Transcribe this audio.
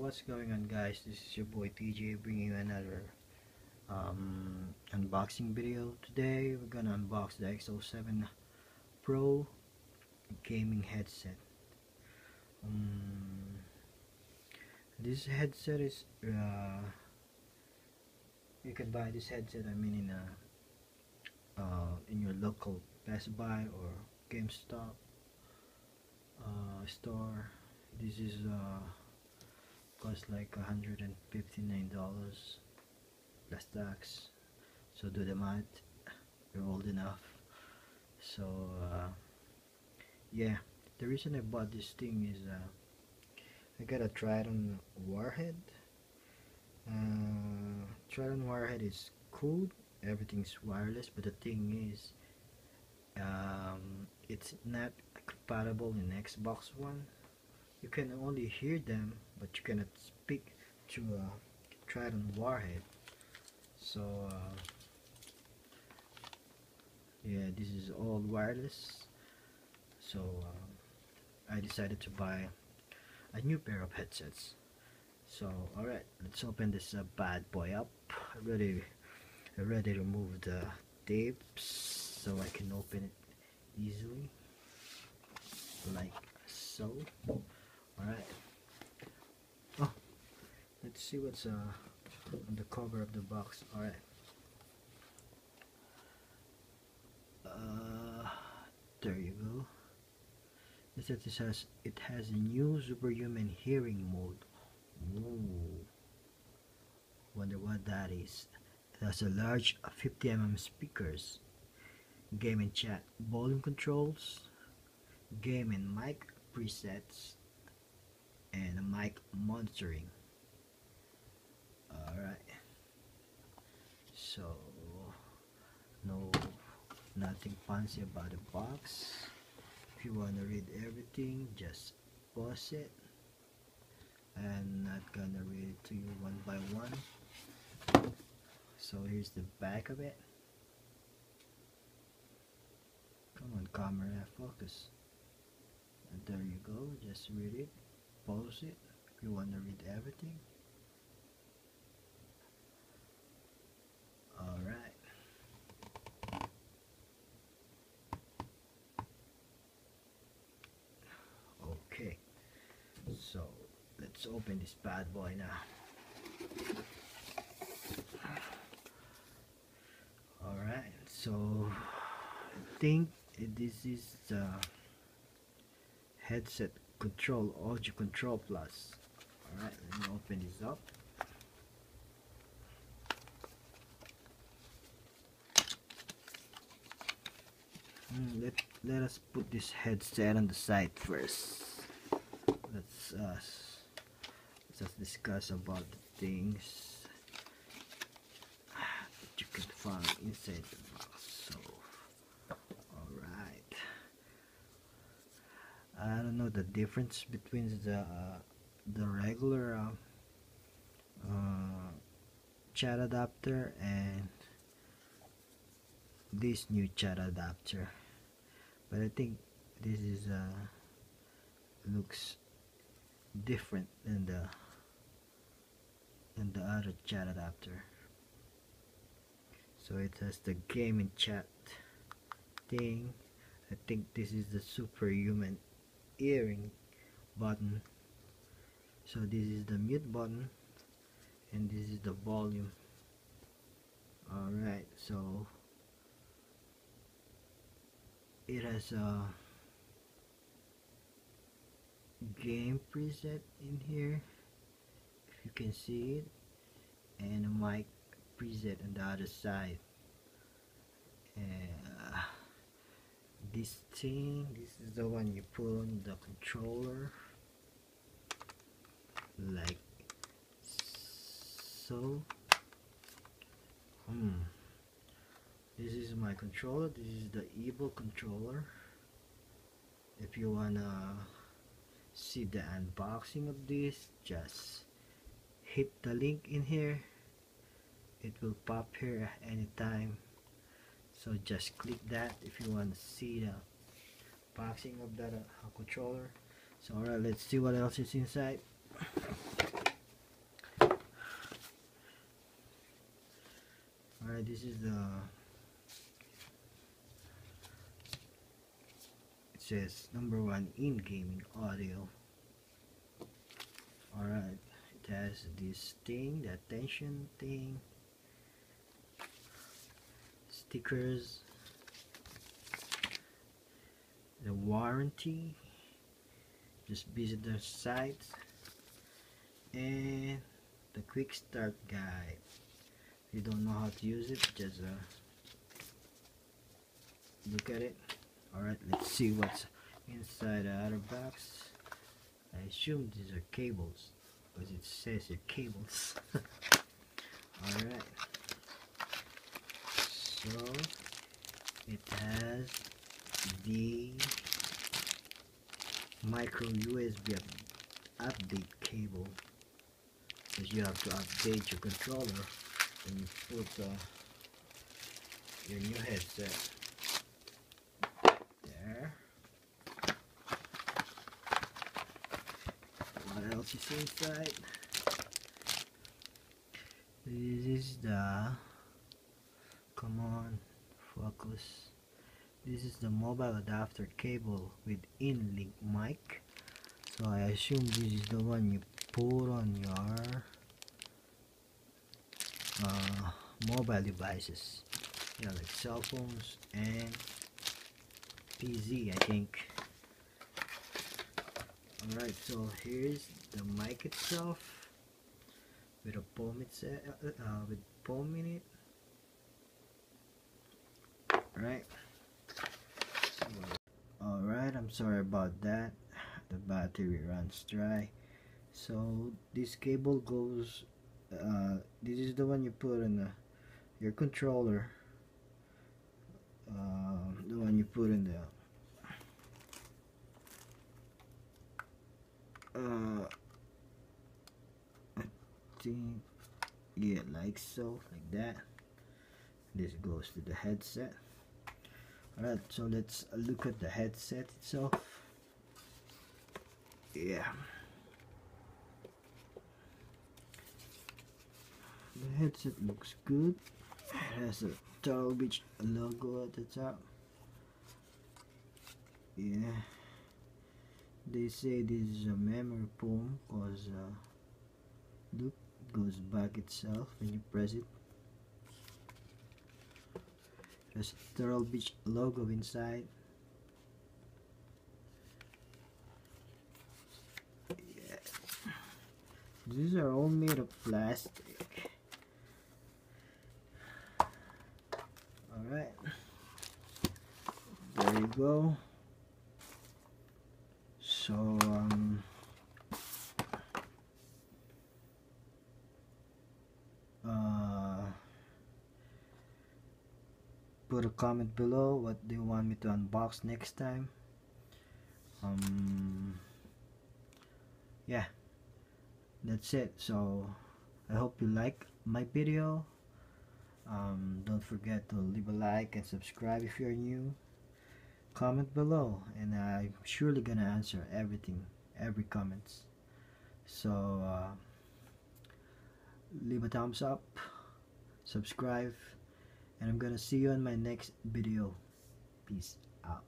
What's going on, guys? This is your boy TJ bringing you another unboxing video. Today we're gonna unbox the X07 Pro gaming headset. This headset is you can buy this headset in your local Best Buy or GameStop store. This is cost like $159 plus tax, so do the math. You're old enough. So yeah, the reason I bought this thing is I got a Tridon Warhead. Tridon Warhead is cool, everything's wireless, but the thing is it's not compatible in Xbox One. You can only hear them, but you cannot speak through a Tridon Warhead. So yeah, this is all wireless. So I decided to buy a new pair of headsets. So alright, let's open this bad boy up. I already removed the tapes so I can open it easily, like so. Alright. Oh, let's see what's on the cover of the box. Alright. There you go. It has a new superhuman hearing mode. Ooh. Wonder what that is. It has a large 50mm speakers, game and chat volume controls, game and mic presets, and a mic monitoring. Alright, so nothing fancy about the box. If you want to read everything, just pause it. I'm not gonna read it to you one by one. So here's the back of it. Come on, camera, focus. And there you go, just read it, pause it if you want to read everything. Alright. Okay, so let's open this bad boy now. Alright, so I think this is the headset control, audio control plus. Alright, let me open this up. Let us put this headset on the side first. Let's just discuss about the things that you can find inside the box. So alright, I don't know the difference between the regular chat adapter and this new chat adapter, but I think this is looks different than the other chat adapter. So it has the game and chat thing. I think this is the superhuman hearing button. So this is the mute button and this is the volume. Alright, so it has a game preset in here, if you can see it, and a mic preset on the other side. This is the one you put on the controller, like so. This is my controller. This is the Evo controller. If you wanna see the unboxing of this, just hit the link in here. It will pop here anytime, so just click that if you want to see the unboxing of that controller. So alright, let's see what else is inside. Alright, this is the, it says #1 in gaming audio. Alright, it has this thing, the attention thing, stickers, the warranty, just visit the site, and the quick start guide. If you don't know how to use it, just look at it. Alright, let's see what's inside the other box. I assume these are cables because it says here cables. Alright, so it has the micro USB update cable, because you have to update your controller when you put your new headset. There. What else is inside? This is the, come on, focus. This is the mobile adapter cable with in-link mic. So I assume this is the one you put on your mobile devices, yeah, like cell phones and PC, I think. Alright, so here's the mic itself with a poem with poem in it. Right. Alright, I'm sorry about that. The battery runs dry. So this cable goes, this is the one you put in your controller, the one you put in the I think, yeah, like so, like that. This goes to the headset. Alright, so let's look at the headset itself. Yeah, the headset looks good. It has a Turtle Beach logo at the top. Yeah, they say this is a memory foam because look, goes back itself when you press it. There's a Turtle Beach logo inside. Yeah. These are all made of plastic. Alright, there you go. So put a comment below what do you want me to unbox next time. Yeah, that's it. So I hope you like my video. Don't forget to leave a like and subscribe if you're new. Comment below and I'm surely gonna answer everything, every comments. So leave a thumbs up, subscribe, and I'm gonna see you in my next video. Peace out.